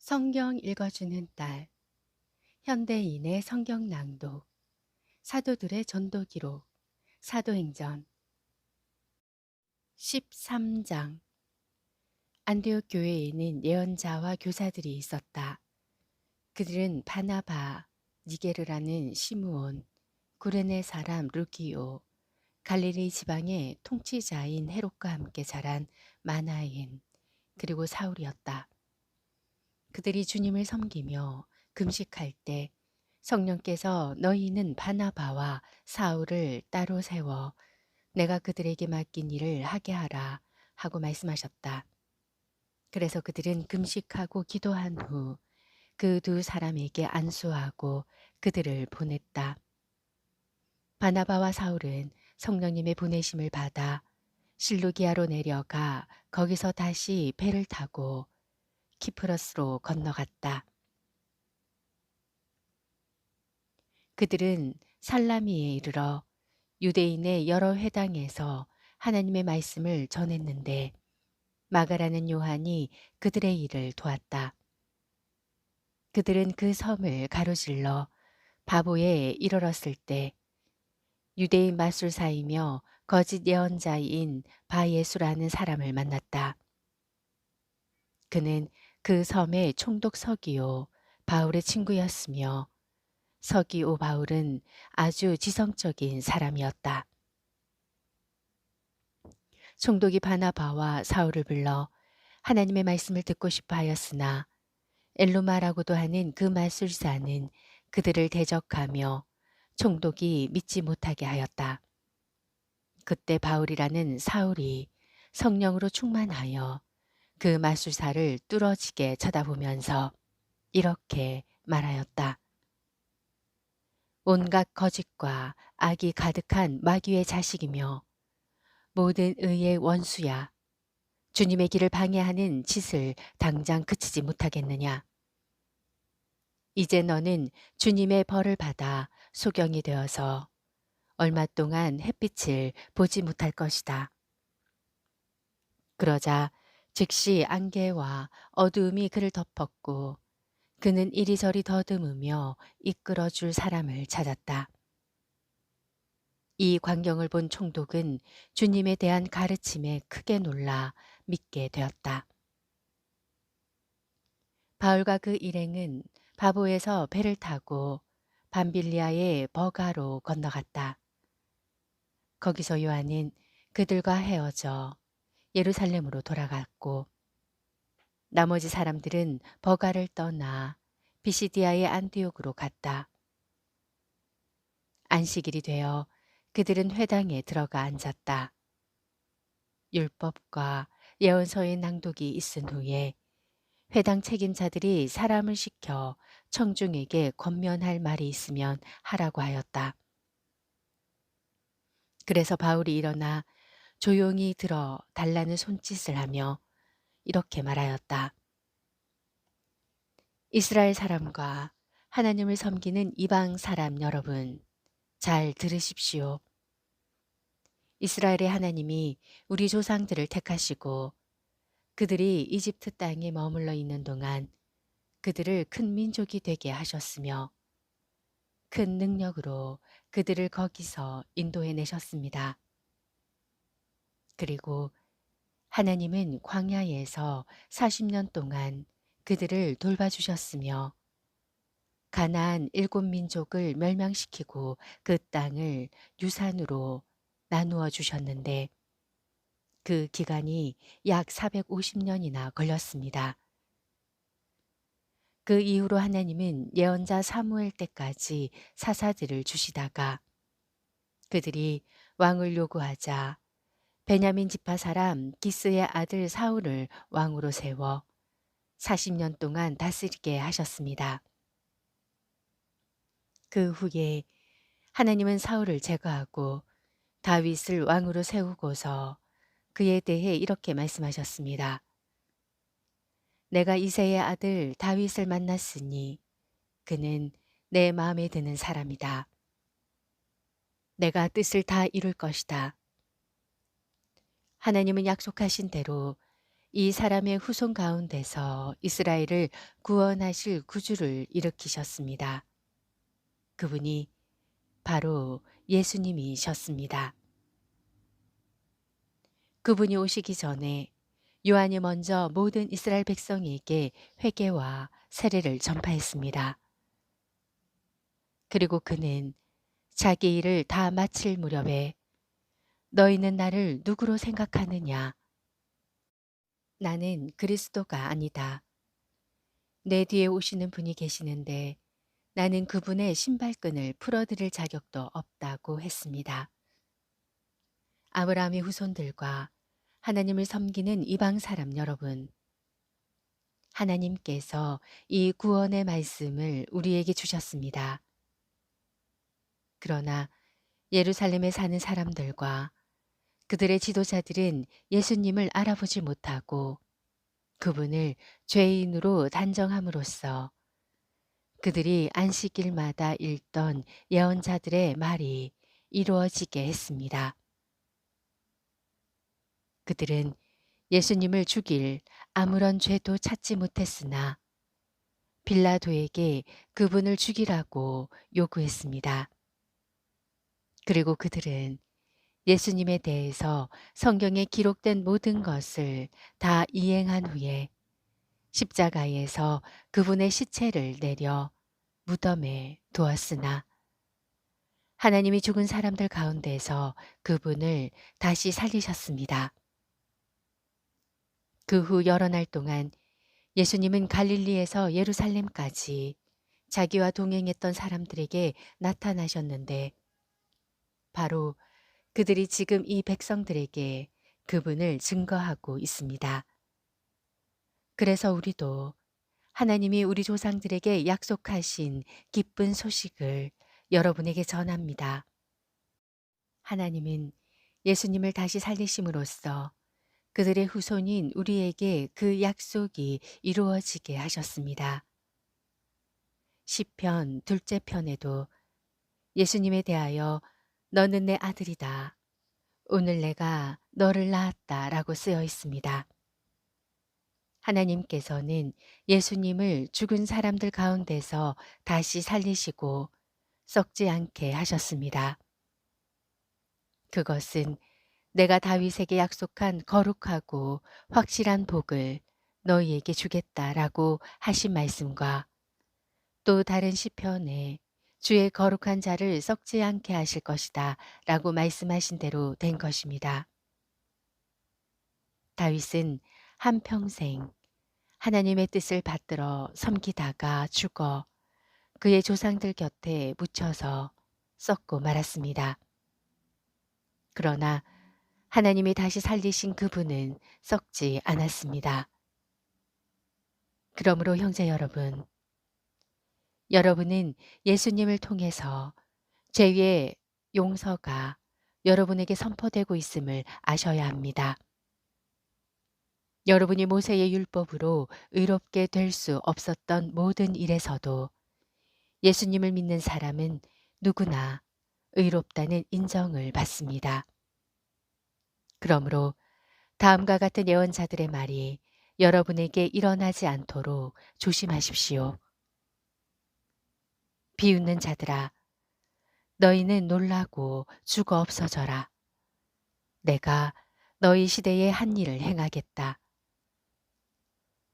성경 읽어주는 딸, 현대인의 성경 낭독, 사도들의 전도 기록, 사도행전 13장. 안디옥 교회에는 예언자와 교사들이 있었다. 그들은 바나바, 니게르라는 시므온, 구레네 사람 루기오, 갈릴리 지방의 통치자인 헤롯과 함께 자란 마나엔, 그리고 사울이었다. 그들이 주님을 섬기며 금식할 때 성령께서 너희는 바나바와 사울을 따로 세워 내가 그들에게 맡긴 일을 하게 하라 하고 말씀하셨다. 그래서 그들은 금식하고 기도한 후 그 두 사람에게 안수하고 그들을 보냈다. 바나바와 사울은 성령님의 보내심을 받아 실루기아로 내려가 거기서 다시 배를 타고 키프러스로 건너갔다. 그들은 살라미에 이르러 유대인의 여러 회당에서 하나님의 말씀을 전했는데 마가라는 요한이 그들의 일을 도왔다. 그들은 그 섬을 가로질러 바보에 이르렀을 때 유대인 마술사이며 거짓 예언자인 바예수라는 사람을 만났다. 그는 그 섬의 총독 서기오 바울의 친구였으며 서기오 바울은 아주 지성적인 사람이었다. 총독이 바나바와 사울을 불러 하나님의 말씀을 듣고 싶어 하였으나 엘루마라고도 하는 그 마술사는 그들을 대적하며 총독이 믿지 못하게 하였다. 그때 바울이라는 사울이 성령으로 충만하여 그 마술사를 뚫어지게 쳐다보면서 이렇게 말하였다. 온갖 거짓과 악이 가득한 마귀의 자식이며 모든 의의 원수야. 주님의 길을 방해하는 짓을 당장 그치지 못하겠느냐. 이제 너는 주님의 벌을 받아 소경이 되어서 얼마 동안 햇빛을 보지 못할 것이다. 그러자 즉시 안개와 어두움이 그를 덮었고 그는 이리저리 더듬으며 이끌어줄 사람을 찾았다. 이 광경을 본 총독은 주님에 대한 가르침에 크게 놀라 믿게 되었다. 바울과 그 일행은 바보에서 배를 타고 밤빌리아의 버가로 건너갔다. 거기서 요한은 그들과 헤어져 예루살렘으로 돌아갔고 나머지 사람들은 버가를 떠나 비시디아의 안디옥으로 갔다. 안식일이 되어 그들은 회당에 들어가 앉았다. 율법과 예언서의 낭독이 있은 후에 회당 책임자들이 사람을 시켜 청중에게 권면할 말이 있으면 하라고 하였다. 그래서 바울이 일어나 조용히 들어 달라는 손짓을 하며 이렇게 말하였다. 이스라엘 사람과 하나님을 섬기는 이방 사람 여러분, 잘 들으십시오. 이스라엘의 하나님이 우리 조상들을 택하시고 그들이 이집트 땅에 머물러 있는 동안 그들을 큰 민족이 되게 하셨으며 큰 능력으로 그들을 거기서 인도해 내셨습니다. 그리고 하나님은 광야에서 40년 동안 그들을 돌봐주셨으며 가나안 7민족을 멸망시키고 그 땅을 유산으로 나누어 주셨는데 그 기간이 약 450년이나 걸렸습니다. 그 이후로 하나님은 예언자 사무엘 때까지 사사들을 주시다가 그들이 왕을 요구하자 베냐민 지파 사람 기스의 아들 사울을 왕으로 세워 40년 동안 다스리게 하셨습니다. 그 후에 하나님은 사울을 제거하고 다윗을 왕으로 세우고서 그에 대해 이렇게 말씀하셨습니다. 내가 이새의 아들 다윗을 만났으니 그는 내 마음에 드는 사람이다. 내가 뜻을 다 이룰 것이다. 하나님은 약속하신 대로 이 사람의 후손 가운데서 이스라엘을 구원하실 구주를 일으키셨습니다. 그분이 바로 예수님이셨습니다. 그분이 오시기 전에 요한이 먼저 모든 이스라엘 백성에게 회개와 세례를 전파했습니다. 그리고 그는 자기 일을 다 마칠 무렵에 너희는 나를 누구로 생각하느냐? 나는 그리스도가 아니다. 내 뒤에 오시는 분이 계시는데 나는 그분의 신발끈을 풀어드릴 자격도 없다고 했습니다. 아브라함의 후손들과 하나님을 섬기는 이방 사람 여러분, 하나님께서 이 구원의 말씀을 우리에게 주셨습니다. 그러나 예루살렘에 사는 사람들과 그들의 지도자들은 예수님을 알아보지 못하고 그분을 죄인으로 단정함으로써 그들이 안식일마다 읽던 예언자들의 말이 이루어지게 했습니다. 그들은 예수님을 죽일 아무런 죄도 찾지 못했으나 빌라도에게 그분을 죽이라고 요구했습니다. 그리고 그들은 예수님에 대해서 성경에 기록된 모든 것을 다 이행한 후에 십자가에서 그분의 시체를 내려 무덤에 두었으나 하나님이 죽은 사람들 가운데서 그분을 다시 살리셨습니다. 그 후 여러 날 동안 예수님은 갈릴리에서 예루살렘까지 자기와 동행했던 사람들에게 나타나셨는데 바로 그들이 지금 이 백성들에게 그분을 증거하고 있습니다. 그래서 우리도 하나님이 우리 조상들에게 약속하신 기쁜 소식을 여러분에게 전합니다. 하나님은 예수님을 다시 살리심으로써 그들의 후손인 우리에게 그 약속이 이루어지게 하셨습니다. 시편 둘째 편에도 예수님에 대하여 너는 내 아들이다. 오늘 내가 너를 낳았다 라고 쓰여 있습니다. 하나님께서는 예수님을 죽은 사람들 가운데서 다시 살리시고 썩지 않게 하셨습니다. 그것은 내가 다윗에게 약속한 거룩하고 확실한 복을 너희에게 주겠다라고 하신 말씀과 또 다른 시편에 주의 거룩한 자를 썩지 않게 하실 것이다 라고 말씀하신 대로 된 것입니다. 다윗은 한평생 하나님의 뜻을 받들어 섬기다가 죽어 그의 조상들 곁에 묻혀서 썩고 말았습니다. 그러나 하나님이 다시 살리신 그분은 썩지 않았습니다. 그러므로 형제 여러분, 여러분은 예수님을 통해서 죄의 용서가 여러분에게 선포되고 있음을 아셔야 합니다. 여러분이 모세의 율법으로 의롭게 될 수 없었던 모든 일에서도 예수님을 믿는 사람은 누구나 의롭다는 인정을 받습니다. 그러므로 다음과 같은 예언자들의 말이 여러분에게 일어나지 않도록 조심하십시오. 비웃는 자들아, 너희는 놀라고 죽어 없어져라. 내가 너희 시대에 한 일을 행하겠다.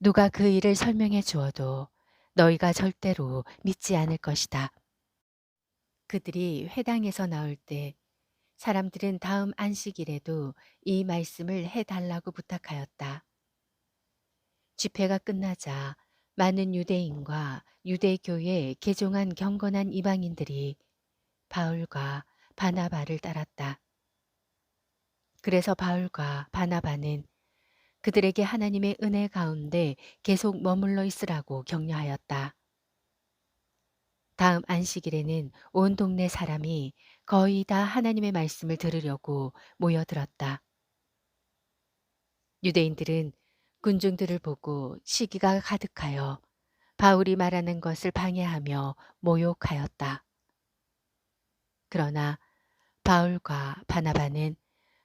누가 그 일을 설명해 주어도 너희가 절대로 믿지 않을 것이다. 그들이 회당에서 나올 때 사람들은 다음 안식일에도 이 말씀을 해달라고 부탁하였다. 집회가 끝나자 많은 유대인과 유대교에 개종한 경건한 이방인들이 바울과 바나바를 따랐다. 그래서 바울과 바나바는 그들에게 하나님의 은혜 가운데 계속 머물러 있으라고 격려하였다. 다음 안식일에는 온 동네 사람이 거의 다 하나님의 말씀을 들으려고 모여들었다. 유대인들은 군중들을 보고 시기가 가득하여 바울이 말하는 것을 방해하며 모욕하였다. 그러나 바울과 바나바는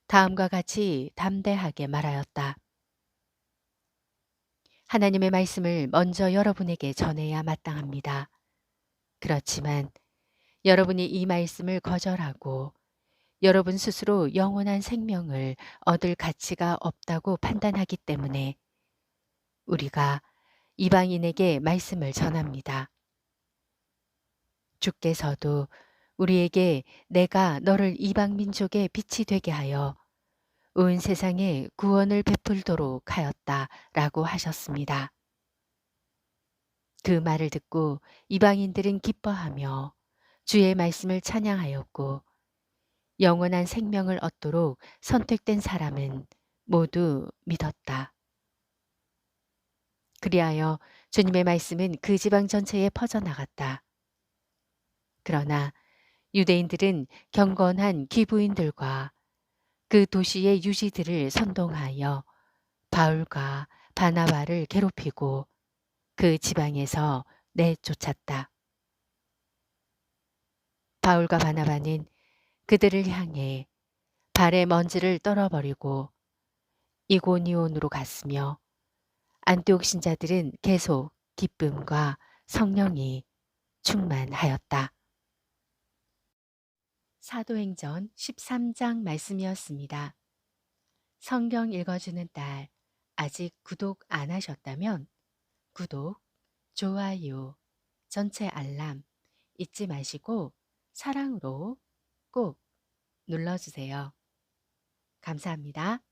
다음과 같이 담대하게 말하였다. 하나님의 말씀을 먼저 여러분에게 전해야 마땅합니다. 그렇지만 여러분이 이 말씀을 거절하고 여러분 스스로 영원한 생명을 얻을 가치가 없다고 판단하기 때문에 우리가 이방인에게 말씀을 전합니다. 주께서도 우리에게 내가 너를 이방 민족의 빛이 되게 하여 온 세상에 구원을 베풀도록 하였다라고 하셨습니다. 그 말을 듣고 이방인들은 기뻐하며 주의 말씀을 찬양하였고 영원한 생명을 얻도록 선택된 사람은 모두 믿었다. 그리하여 주님의 말씀은 그 지방 전체에 퍼져나갔다. 그러나 유대인들은 경건한 귀부인들과 그 도시의 유지들을 선동하여 바울과 바나바를 괴롭히고 그 지방에서 내쫓았다. 바울과 바나바는 그들을 향해 발의 먼지를 떨어버리고 이고니온으로 갔으며 안디옥 신자들은 계속 기쁨과 성령이 충만하였다. 사도행전 13장 말씀이었습니다. 성경 읽어주는 딸, 아직 구독 안 하셨다면 구독, 좋아요, 전체 알람 잊지 마시고 사랑으로 꼭 눌러주세요. 감사합니다.